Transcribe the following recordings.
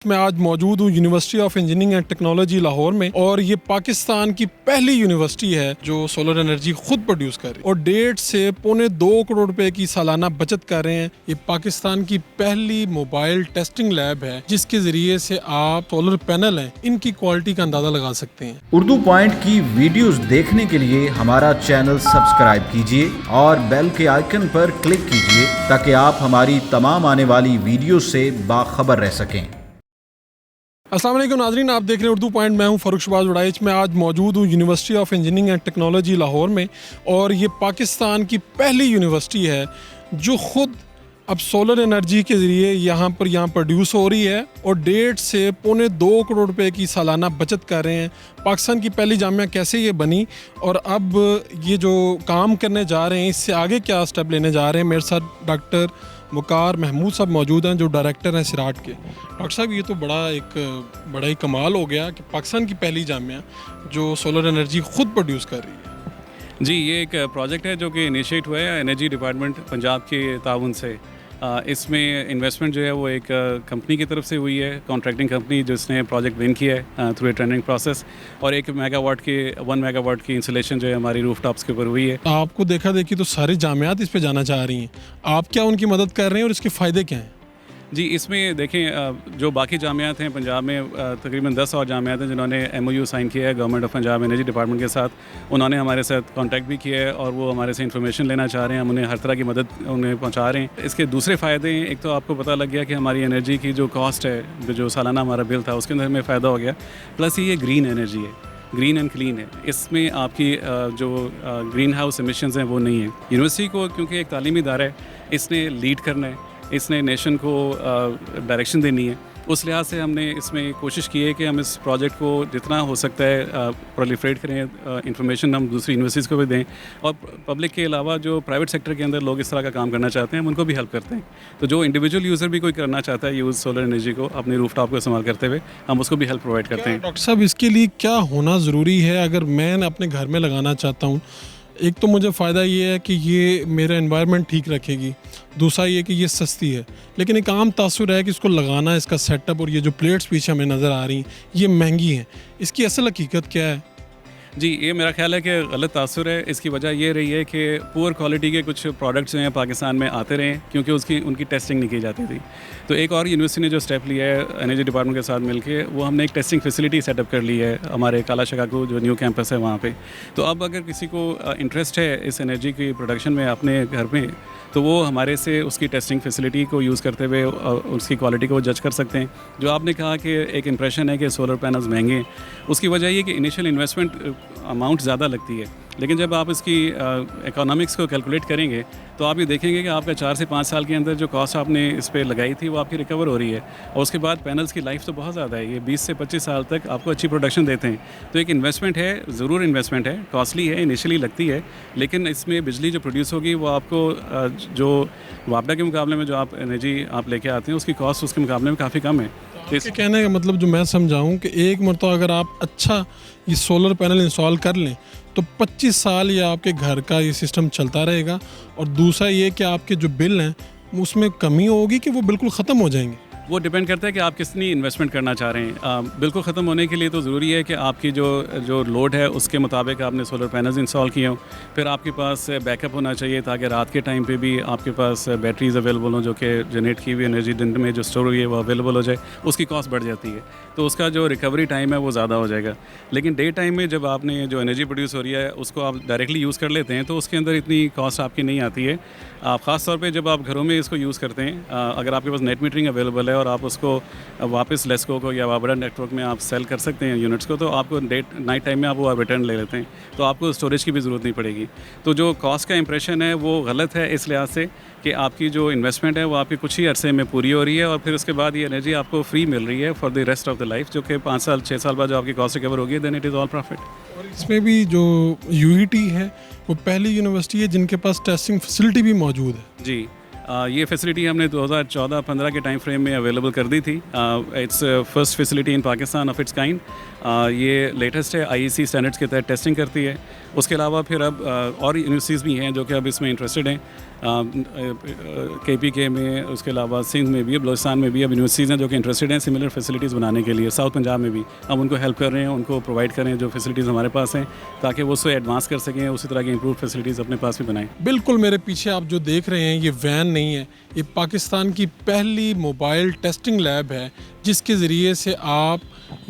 मैं आज मौजूद हूँ university of engineering and technology Lahore में और ये पाकिस्तान की पहली यूनिवर्सिटी है जो सोलर एनर्जी खुद प्रोड्यूस कर रही है और 1.5 से 1.25 करोड़ रुपए की सालाना बचत कर रहे हैं। ये पाकिस्तान की पहली मोबाइल टेस्टिंग लैब है जिसके जरिए से आप सोलर पैनल हैं इनकी क्वालिटी का अंदाजा लगा सकते हैं। उर्दू पॉइंट की वीडियोस देखने के लिए हमारा चैनल सब्सक्राइब कीजिए और बेल के आइकन पर क्लिक कीजिए ताकि आप हमारी तमाम आने वाली वीडियो से बाखबर रह सकें। अस्सलाम वालेकुम नाज़रीन, आप देख रहे हैं उर्दू पॉइंट। मैं हूं फ़ारूक शहबाज उड़ाइच। मैं आज मौजूद हूं university of engineering and technology Lahore में और ये पाकिस्तान की पहली यूनिवर्सिटी है जो ख़ुद अब सोलर एनर्जी के ज़रिए यहाँ प्रोड्यूस हो रही है और 1.5 से 1.25 करोड़ रुपए की सालाना बचत कर रहे हैं। पाकिस्तान की पहली जामिया कैसे ये बनी और अब ये जो काम करने जा रहे हैं इससे आगे क्या स्टेप लेने जा रहे हैं। मेरे साथ डॉक्टर वकार महमूद साहब मौजूद हैं जो डायरेक्टर हैं सिराट के। डॉक्टर साहब, ये तो बड़ा ही कमाल हो गया कि पाकिस्तान की पहली जामिया जो सोलर एनर्जी ख़ुद प्रोड्यूस कर रही है। जी, ये एक प्रोजेक्ट है जो कि इनिशिएट हुआ है एनर्जी डिपार्टमेंट पंजाब के ताउन से। इसमें इन्वेस्टमेंट जो है वो एक कंपनी की तरफ से हुई है, कॉन्ट्रैक्टिंग कंपनी जिसने प्रोजेक्ट विन किया है थ्रू ए टेंडरिंग प्रोसेस, और 1 मेगावाट की इंस्टॉलेशन जो है हमारी रूफ टॉप्स के ऊपर हुई है। आपको देखा देखी तो सारी जामियात इस पे जाना चाह रही हैं, आप क्या उनकी मदद कर रहे हैं और इसके फ़ायदे क्या हैं? जी, इसमें देखें जो बाकी जामियात हैं पंजाब में तकरीबन 10 और जामियात हैं जिन्होंने MOU साइन किया है government of Punjab energy department के साथ। उन्होंने हमारे साथ कांटेक्ट भी किया है और वो हमारे से इन्फॉर्मेशन लेना चाह रहे हैं। हम उन्हें हर तरह की मदद उन्हें पहुंचा रहे हैं। इसके दूसरे फ़ायदे हैं, एक तो आपको पता लग गया कि हमारी एनर्जी की जो कॉस्ट है, जो सालाना हमारा बिल था उसके अंदर हमें फ़ायदा हो गया। प्लस ये ग्रीन एनर्जी है, ग्रीन एंड क्लीन है। इसमें आपकी जो ग्रीन हाउस एमिशंस हैं वो नहीं है। यूनिवर्सिटी को क्योंकि एक तालीमी इदारा है, इसने लीड करना है, इसने नेशन को डायरेक्शन देनी है। उस लिहाज से हमने इसमें कोशिश की है कि हम इस प्रोजेक्ट को जितना हो सकता है प्रोलिफरेट करें, इंफॉर्मेशन हम दूसरी यूनिवर्सिटीज़ को भी दें और पब्लिक के अलावा जो प्राइवेट सेक्टर के अंदर लोग इस तरह का काम करना चाहते हैं हम उनको भी हेल्प करते हैं। तो जो इंडिविजुअल यूज़र भी कोई करना चाहता है यूज़ सोलर एनर्जी को अपने रूफटॉप को इस्तेमाल करते हुए, हम उसको भी हेल्प प्रोवाइड करते हैं। डॉक्टर साहब, इसके लिए क्या होना ज़रूरी है अगर मैं अपने घर में लगाना चाहता हूँ? एक तो मुझे फ़ायदा ये है कि ये मेरा एनवायरनमेंट ठीक रखेगी, दूसरा ये कि ये सस्ती है, लेकिन एक आम तासुर है कि इसको लगाना, इसका सेटअप और ये जो प्लेट्स पीछे हमें नज़र आ रही हैं ये महंगी हैं। इसकी असल हकीकत क्या है? जी, ये मेरा ख्याल है कि गलत तासुर है। इसकी वजह ये रही है कि पुअर क्वालिटी के कुछ प्रोडक्ट्स जो हैं पाकिस्तान में आते रहे क्योंकि उनकी टेस्टिंग नहीं की जाती थी। तो एक और यूनिवर्सिटी ने जो स्टेप लिया है एनर्जी डिपार्टमेंट के साथ मिलके, वो हमने एक टेस्टिंग फैसिलिटी सेटअप कर ली है हमारे काला शकाकू जो न्यू कैंपस है वहाँ पे। तो अब अगर किसी को इंटरेस्ट है इस एनर्जी की प्रोडक्शन में अपने घर में, तो वो हमारे से उसकी टेस्टिंग फैसिलिटी को यूज़ करते हुए उसकी क्वालिटी को जज कर सकते हैं। जो आपने कहा कि एक इंप्रेशन है कि सोलर पैनल्स महंगे हैं, उसकी वजह ये कि इनिशियल इन्वेस्टमेंट अमाउंट ज़्यादा लगती है, लेकिन जब आप इसकी इकोनॉमिक्स को कैलकुलेट करेंगे तो आप ये देखेंगे कि आपका 4 से 5 साल के अंदर जो कॉस्ट आपने इस पर लगाई थी वो आपकी रिकवर हो रही है और उसके बाद पैनल्स की लाइफ तो बहुत ज़्यादा है, ये 20 से 25 साल तक आपको अच्छी प्रोडक्शन देते हैं। तो एक इन्वेस्टमेंट है, ज़रूर इन्वेस्टमेंट है, कॉस्टली है, इनिशियली लगती है, लेकिन इसमें बिजली जो प्रोड्यूस होगी वो आपको जो वापडा के मुकाबले में जो आप एनर्जी आप लेके आते हैं उसकी कॉस्ट उसके मुकाबले में काफ़ी कम है। इसके कहने का मतलब जो मैं समझाऊं कि एक मरतबा अगर आप अच्छा ये सोलर पैनल इंस्टॉल कर लें तो 25 साल ये आपके घर का ये सिस्टम चलता रहेगा और दूसरा ये कि आपके जो बिल हैं उसमें कमी होगी कि वो बिल्कुल ख़त्म हो जाएंगे। वो डिपेंड करता है कि आप कितनी इन्वेस्टमेंट करना चाह रहे हैं। बिल्कुल ख़त्म होने के लिए तो ज़रूरी है कि आपकी जो लोड है उसके मुताबिक आपने सोलर पैनल्स इंस्टॉल किए हों। फिर आपके पास बैकअप होना चाहिए ताकि रात के टाइम पे भी आपके पास बैटरीज अवेलेबल हों जो कि जनरेट की हुई एनर्जी दिन में जो स्टोर हुई है वो अवेलेबल हो जाए। उसकी कॉस्ट बढ़ जाती है तो उसका जो रिकवरी टाइम है वो ज़्यादा हो जाएगा। लेकिन डे टाइम में जब आपने जो एनर्जी प्रोड्यूस हो रही है उसको आप डायरेक्टली यूज़ कर लेते हैं तो उसके अंदर इतनी कॉस्ट आपकी नहीं आती है। ख़ास तौर पे जब आप घरों में इसको यूज़ करते हैं, अगर आपके पास नेट मीटरिंग अवेलेबल है और आप उसको वापस लेस्को को या वाबरा नेटवर्क में आप सेल कर सकते हैं यूनिट्स को, तो आपको नाइट टाइम में आप वो रिटर्न ले लेते हैं तो आपको स्टोरेज की भी ज़रूरत नहीं पड़ेगी। तो जो कॉस्ट का इंप्रेशन है वो गलत है इस लिहाज से कि आपकी जो इन्वेस्टमेंट है वो आपकी कुछ ही अरसे में पूरी हो रही है और फिर उसके बाद ये एनर्जी आपको फ्री मिल रही है for the rest of the life, जो कि 5 साल 6 साल बाद जो आपकी कॉस्ट रिकवर होगी then it is all profit. और इसमें भी जो UET है वो पहली यूनिवर्सिटी है जिनके पास टेस्टिंग फैसिलिटी भी मौजूद है। जी, ये फैसिलिटी हमने 2014-15 के टाइम फ्रेम में अवेलेबल कर दी थी। It's first facility in Pakistan of its kind. ये लेटेस्ट है, IEC स्टैंडर्ड्स के तहत टेस्टिंग करती है। उसके अलावा फिर अब और यूनिवर्सिटीज़ भी हैं जो कि अब इसमें इंटरेस्टेड हैं। KPK में, उसके अलावा सिंध में भी, बलोचिस्तान में भी अब यूनिवर्सिटीज़ हैं जो कि इंटरेस्टेड हैं सिमिलर फैसिलिटीज़ बनाने के लिए। साउथ पंजाब में भी हम उनको हेल्प कर रहे हैं, उनको प्रोवाइड करें जो फैसिलिटीज़ हमारे पास हैं, ताकि वो उससे एडवांस कर सकें, उसी तरह की इंप्रूव फैसिलिटीज़ अपने पास भी बनाएं। बिल्कुल मेरे पीछे आप जो देख रहे हैं ये वैन नहीं है, ये पाकिस्तान की पहली मोबाइल टेस्टिंग लैब है जिसके ज़रिए से आप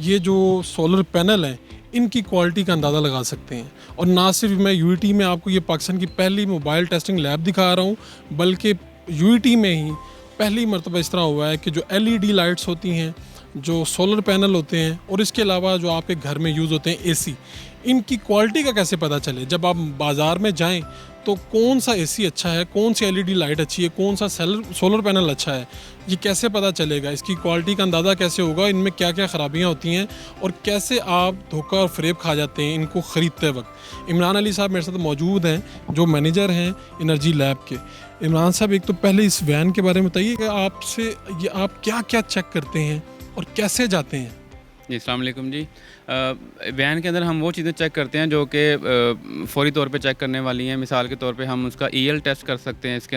ये जो सोलर पैनल हैं इनकी क्वालिटी का अंदाज़ा लगा सकते हैं। और ना सिर्फ मैं यूईटी में आपको ये पाकिस्तान की पहली मोबाइल टेस्टिंग लैब दिखा रहा हूँ, बल्कि यूईटी में ही पहली मरतबा इस तरह हुआ है कि जो LED लाइट्स होती हैं, जो सोलर पैनल होते हैं और इसके अलावा जो आपके घर में यूज़ होते हैं AC, इनकी क्वालिटी का कैसे पता चले? जब आप बाज़ार में जाएं तो कौन सा AC अच्छा है, कौन सी LED लाइट अच्छी है, कौन सा सोलर पैनल अच्छा है, ये कैसे पता चलेगा? इसकी क्वालिटी का अंदाज़ा कैसे होगा? इनमें क्या क्या ख़राबियाँ होती हैं और कैसे आप धोखा और फ़रेब खा जाते हैं इनको ख़रीदते वक्त? इमरान अली साहब मेरे साथ मौजूद हैं जो मैनेजर हैं एनर्जी लैब के। इमरान साहब, एक तो पहले इस वैन के बारे में बताइए कि आपसे ये आप क्या क्या चेक करते हैं और कैसे जाते हैं? जी, अस्सलाम वालेकुम जी। वैन के अंदर हम वो चीज़ें चेक करते हैं जो कि फ़ौरी तौर पे चेक करने वाली हैं। मिसाल के तौर पे हम उसका EL टेस्ट कर सकते हैं। इसके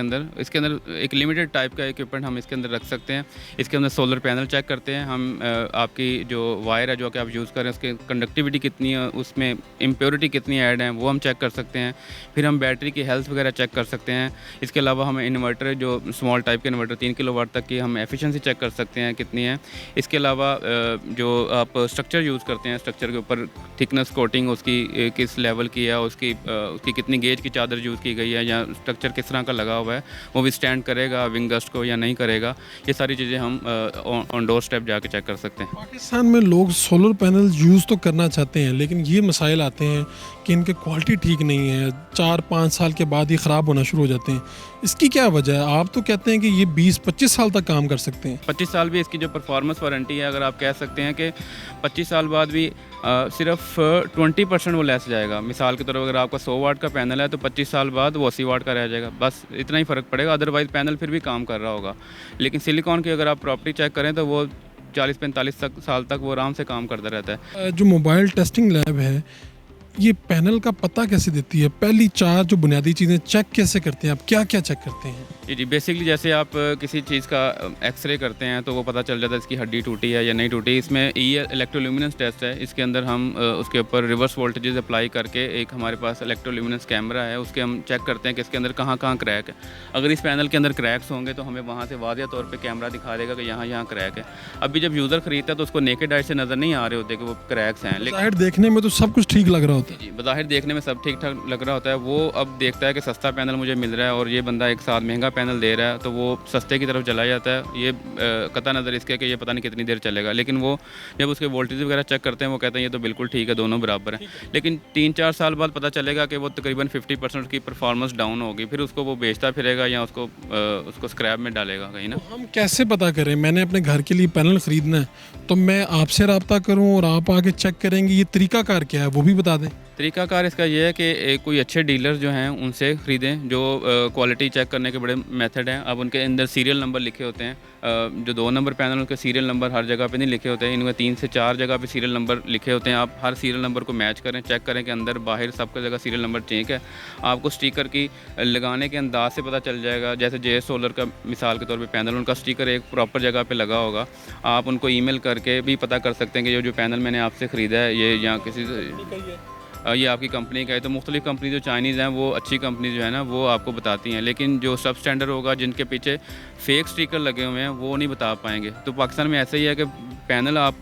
अंदर एक लिमिटेड टाइप का इक्विपमेंट हम इसके अंदर रख सकते हैं। इसके अंदर सोलर पैनल चेक करते हैं हम, आपकी जो वायर है जो कि आप यूज़ कर रहे हैं उसकी कंडक्टिविटी कितनी है, उसमें इम्प्योरिटी कितनी ऐड है वो हम चेक कर सकते हैं। फिर हम बैटरी की हेल्थ वगैरह चेक कर सकते हैं। इसके अलावा हमें इन्वर्टर, जो स्मॉल टाइप के इन्वर्टर 3 किलोवाट तक की, हम एफिशिएंसी चेक कर सकते हैं कितनी है। इसके अलावा जो आप स्ट्रक्चर यूज़ करते हैं, स्ट्रक्चर के ऊपर थिकनेस कोटिंग उसकी किस लेवल की है, उसकी कितनी गेज की चादर यूज़ की गई है, या स्ट्रक्चर किस तरह का लगा हुआ है, वो भी स्टैंड करेगा विंग डस्ट को या नहीं करेगा। ये सारी चीज़ें हम ऑन डोर स्टेप जाके चेक कर सकते हैं। पाकिस्तान में लोग सोलर पैनल यूज़ तो करना चाहते हैं, लेकिन ये मसाइल आते हैं कि इनकी क्वालिटी ठीक नहीं है, 4-5 साल के बाद ही ख़राब होना शुरू हो जाते हैं। इसकी क्या वजह है? आप तो कहते हैं कि ये 20-25 साल तक काम कर सकते हैं। 25 साल भी इसकी जो परफॉर्मेंस वारंटी है, अगर आप कह सकते हैं कि 25 साल बाद भी सिर्फ 20% वो लेस जाएगा। मिसाल के तौर पर अगर आपका 100 वाट का पैनल है तो 25 साल बाद वो 80 वाट का रह जाएगा, बस इतना ही फ़र्क पड़ेगा। अदरवाइज़ पैनल फिर भी काम कर रहा होगा। लेकिन सिलिकॉन की अगर आप प्रॉपर्टी चेक करें तो वो 40-45 साल तक वो आराम से काम करता रहता है। जो मोबाइल टेस्टिंग लैब है ये पैनल का पता कैसे देती है? पहली 4 जो बुनियादी चीज़ें चेक कैसे करते हैं आप? क्या क्या चेक करते हैं? जी, बेसिकली जैसे आप किसी चीज़ का एक्सरे करते हैं तो वो पता चल जाता है इसकी हड्डी टूटी है या नहीं टूटी। इसमें इलेक्ट्रोल्यूमिनेंस टेस्ट है। इसके अंदर हम उसके ऊपर रिवर्स वोल्टेजेस अप्लाई करके, एक हमारे पास इलेक्ट्रोल्यूमिनेंस कैमरा है, उसके हम चेक करते हैं कि इसके अंदर कहाँ कहाँ क्रैक है। अगर इस पैनल के अंदर क्रैक्स होंगे तो हमें वहाँ से वाज़िया तौर पर कैमरा दिखा देगा कि यहाँ यहाँ क्रैक है। अभी जब यूज़र खरीदता है तो उसको नेकेड आई से नज़र नहीं आ रहे होते कि वो क्रैक्स हैं, लेकिन ज़ाहिर देखने में तो सब कुछ ठीक लग रहा होता है। जी, बज़ाहिर देखने में सब ठीक ठाक लग रहा होता है। वो अब देखता है कि सस्ता पैनल मुझे मिल रहा है और ये बंदा एक साथ महंगा पैनल दे रहा है, तो वो सस्ते की तरफ चला जाता है। ये कता नज़र इसके कि ये पता नहीं कितनी देर चलेगा, लेकिन वो जब उसके वोल्टेज वगैरह चेक करते हैं वो कहते हैं ये तो बिल्कुल ठीक है, दोनों बराबर हैं। लेकिन 3-4 साल बाद पता चलेगा कि वो तकरीबन 50% की परफॉर्मेंस डाउन होगी, फिर उसको वो बेचता फिरेगा या उसको स्क्रैप में डालेगा कहीं ना। हम कैसे पता करें? मैंने अपने घर के लिए पैनल ख़रीदना है तो मैं आपसे रब्ता करूं और आप आके चेक करेंगे, ये तरीकाकार क्या है वो भी बता दें। तरीकाकार इसका ये है कि कोई अच्छे डीलर जो हैं उनसे ख़रीदें, जो क्वालिटी चेक करने के बड़े मेथड हैं। अब उनके अंदर सीरियल नंबर लिखे होते हैं। जो 2 नंबर पैनल उनके सीरियल नंबर हर जगह पे नहीं लिखे होते हैं, इनमें 3 से 4 जगह पे सीरियल नंबर लिखे होते हैं। आप हर सीरियल नंबर को मैच करें, चेक करें कि अंदर बाहर सब जगह सीरियल नंबर ठीक है। आपको स्टिकर की लगाने के अंदाज से पता चल जाएगा। जैसे JS सोलर का मिसाल के तौर पर पैनल, उनका स्टिकर एक प्रॉपर जगह पर लगा होगा। आप उनको ईमेल करके भी पता कर सकते हैं कि जो पैनल मैंने आपसे ख़रीदा है ये या किसी ये आपकी कंपनी का है। तो मुख्तलिफ कंपनी जो चाइनीज़ हैं वो अच्छी कंपनी जो है ना वो आपको बताती हैं, लेकिन जो सब स्टैंडर्ड होगा जिनके पीछे फेक स्टिकर लगे हुए हैं वो नहीं बता पाएंगे। तो पाकिस्तान में ऐसा ही है कि पैनल आप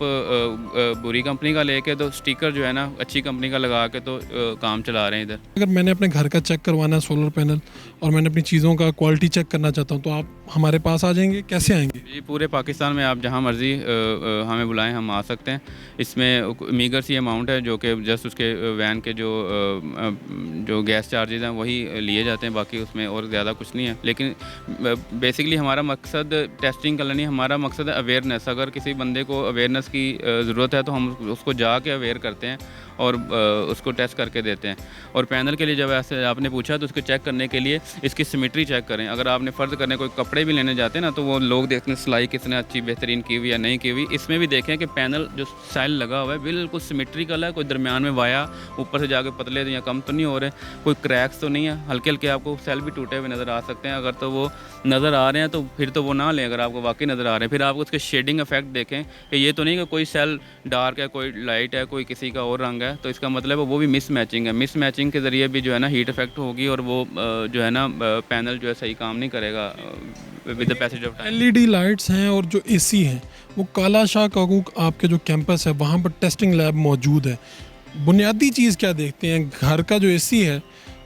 बुरी कंपनी का लेके तो स्टिकर जो है ना अच्छी कंपनी का लगा के तो काम चला रहे हैं इधर। अगर मैंने अपने घर का चेक करवाना है सोलर पैनल और मैंने अपनी चीज़ों का क्वालिटी चेक करना चाहता हूँ तो आप हमारे पास आ जाएंगे? कैसे आएंगे? जी, पूरे पाकिस्तान में आप जहाँ मर्ज़ी हमें बुलाएं, हम आ सकते हैं। इसमें मीगर सी अमाउंट है जो कि जस्ट उसके वैन के जो गैस चार्जेस हैं वही लिए जाते हैं, बाकी उसमें और ज़्यादा कुछ नहीं है। लेकिन बेसिकली हमारा मकसद टेस्टिंग का नहीं, हमारा मकसद है अवेयरनेस। अगर किसी बंदे को अवेयरनेस की ज़रूरत है तो हम उसको जाके अवेयर करते हैं और उसको टेस्ट करके देते हैं। और पैनल के लिए जब ऐसे आपने पूछा तो उसको चेक करने के लिए इसकी सिमेट्री चेक करें। अगर आपने फ़र्ज़ करने कोई कपड़े भी लेने जाते हैं ना तो वो लोग देखते हैं सिलाई कितने अच्छी बेहतरीन की हुई या नहीं की हुई। इसमें भी देखें कि पैनल जो स्टाइल लगा हुआ है बिल्कुल सिमेट्रिकल है, कोई दरमियान में वाया ऊपर से जाके पतले या कम तो नहीं हो रहे, कोई क्रैक्स तो नहीं है, हल्के हल्के आपको सेल भी टूटे हुए नज़र आ सकते हैं। अगर तो वो नज़र आ रहे हैं तो फिर तो वो ना लें, अगर आपको वाकई नज़र आ रहे हैं। फिर आप उसके शेडिंग इफेक्ट देखें कि ये तो नहीं कि कोई सेल डार्क है, कोई लाइट है, कोई किसी का और रंग है, तो इसका मतलब है वो भी मिस मैचिंग है। मिस मैचिंग के ज़रिए भी जो है ना हीट इफेक्ट होगी और वो जो है ना पैनल जो है सही काम नहीं करेगा with the passage of time. LED lights हैं और जो एसी हैं वो काला शाह काकूक आपके जो कैंपस है वहाँ पर टेस्टिंग लैब मौजूद है। बुनियादी चीज़ क्या देखते हैं घर का जो एसी है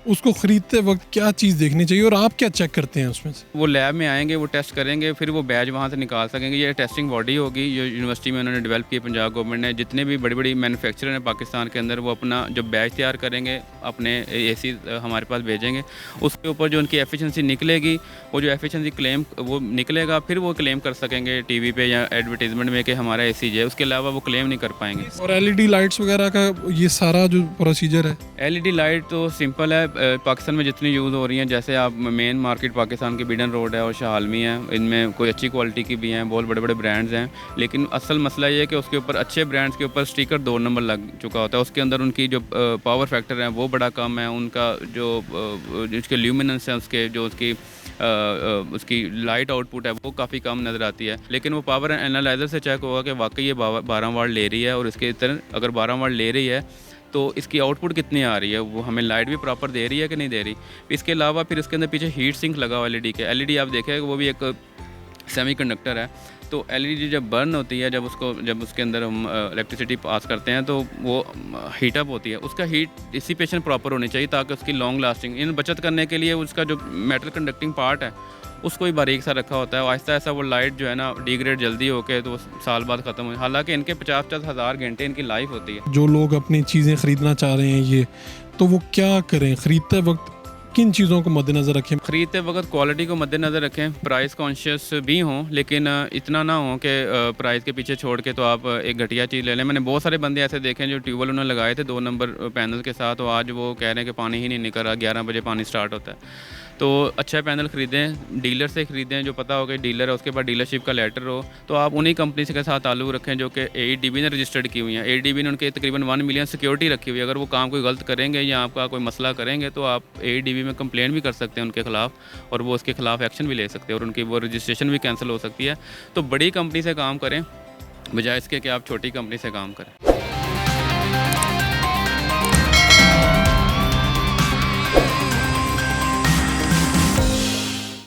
उसको ख़रीदते वक्त, क्या चीज़ देखनी चाहिए और आप क्या चेक करते हैं उसमें से? वो लैब में आएंगे, वो टेस्ट करेंगे, फिर वो बैच वहाँ से निकाल सकेंगे। ये टेस्टिंग बॉडी होगी जो यूनिवर्सिटी में उन्होंने डेवलप की, पंजाब गवर्नमेंट ने। जितने भी बड़ी बड़ी मैन्युफैक्चरर हैं पाकिस्तान के अंदर, वो अपना जो बैच तैयार करेंगे, अपने एसी हमारे पास भेजेंगे। उसके ऊपर जो उनकी एफिशिएंसी निकलेगी, वो जो एफिशिएंसी क्लेम वो निकलेगा, फिर वो क्लेम कर सकेंगे टीवी पे या एडवर्टीजमेंट में कि हमारा एसी जो है। उसके अलावा वो क्लेम नहीं कर पाएंगे। और एलईडी लाइट्स वगैरह का ये सारा जो प्रोसीजर है, एलईडी लाइट तो सिंपल है, पाकिस्तान में जितनी यूज़ हो रही हैं, जैसे आप मेन मार्केट पाकिस्तान की बिडन रोड है और शाह आलमी है, इनमें कोई अच्छी क्वालिटी की भी हैं, बहुत बड़े बड़े ब्रांड्स हैं। लेकिन असल मसला ये है कि उसके ऊपर अच्छे ब्रांड्स के ऊपर स्टिकर 2 नंबर लग चुका होता है। उसके अंदर उनकी जो पावर फैक्टर है वो बड़ा कम है, उनका जो उसके ल्यूमिनेंस है, उसके जो उसकी लाइट आउटपुट है वो काफ़ी कम नज़र आती है। लेकिन वो पावर एनालाइजर से चेक होगा कि वाकई ये 12 वाट ले रही है, और इसके तरह अगर 12 वाट ले रही है तो इसकी आउटपुट कितनी आ रही है, वो हमें लाइट भी प्रॉपर दे रही है कि नहीं दे रही। इसके अलावा फिर इसके अंदर पीछे हीट सिंक लगा हुआ एलईडी के। एलईडी आप देखें वो भी एक सेमीकंडक्टर है, तो एलईडी जब बर्न होती है, जब उसके अंदर हम इलेक्ट्रिसिटी पास करते हैं तो वो हीटअप होती है। उसका हीट डिसिपेशन प्रॉपर होनी चाहिए ताकि उसकी लॉन्ग लास्टिंग, इन बचत करने के लिए उसका जो मेटल कंडक्टिंग पार्ट है उसको भी बारीक सा रखा होता है। आहिस्ता आहिस्ता वो लाइट जो है ना डिग्रेड जल्दी होके तो साल बाद ख़त्म हो। हालांकि इनके 50-50 हज़ार घंटे इनकी लाइफ होती है। जो लोग अपनी चीज़ें ख़रीदना चाह रहे हैं ये, तो वो क्या करें? ख़रीदते वक्त किन चीज़ों को मद्देनज़र रखें? ख़रीदते वक्त क्वालिटी को मद्देनज़र रखें, प्राइस कॉन्शियस भी हों, लेकिन इतना ना हो कि प्राइस के पीछे छोड़ के तो आप एक घटिया चीज़ ले लें। मैंने बहुत सारे बंदे ऐसे देखे हैं जो ट्यूबवेल उन्होंने लगाए थे 2 नंबर पैनल के साथ, और आज वो कह रहे हैं कि पानी ही नहीं निकल रहा, 11 बजे पानी स्टार्ट होता है। तो अच्छा पैनल ख़रीदें, डीलर से ख़रीदें, जो पता हो कि डीलर है, उसके बाद डीलरशिप का लेटर हो, तो आप उन्हीं कंपनी के साथ ताल्लुक़ रखें जो कि AEDB ने रजिस्टर्ड की हुई हैं। AEDB ने उनके तकरीबन 1 मिलियन सिक्योरिटी रखी हुई है। अगर वो काम कोई गलत करेंगे या आपका कोई मसला करेंगे तो आप AEDB में कंप्लेंट भी कर सकते हैं उनके ख़िलाफ़, और वो उसके ख़िलाफ़ एक्शन भी ले सकते हैं, और उनकी वो रजिस्ट्रेशन भी कैंसिल हो सकती है। तो बड़ी कंपनी से काम करें बजाय इसके कि आप छोटी कंपनी से काम करें।